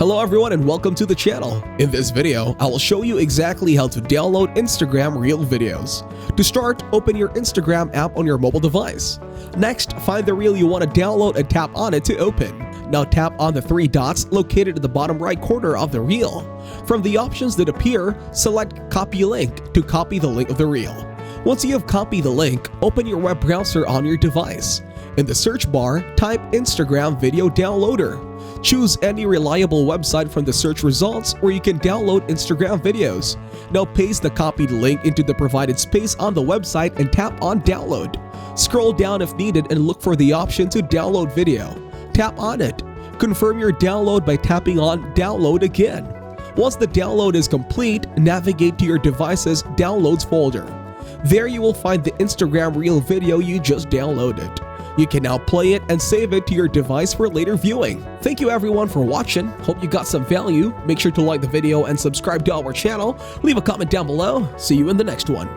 Hello everyone and welcome to the channel. In this video, I will show you exactly how to download Instagram Reel videos. To start, open your Instagram app on your mobile device. Next, find the reel you want to download and tap on it to open. Now tap on the three dots located at the bottom right corner of the reel. From the options that appear, select Copy Link to copy the link of the reel. Once you have copied the link, open your web browser on your device. In the search bar, type Instagram Video Downloader. Choose any reliable website from the search results where you can download Instagram videos. Now paste the copied link into the provided space on the website and tap on Download. Scroll down if needed and look for the option to download video. Tap on it. Confirm your download by tapping on Download again. Once the download is complete, navigate to your device's Downloads folder. There you will find the Instagram Reel video you just downloaded. You can now play it and save it to your device for later viewing. Thank you everyone for watching. Hope you got some value. Make sure to like the video and subscribe to our channel. Leave a comment down below. See you in the next one.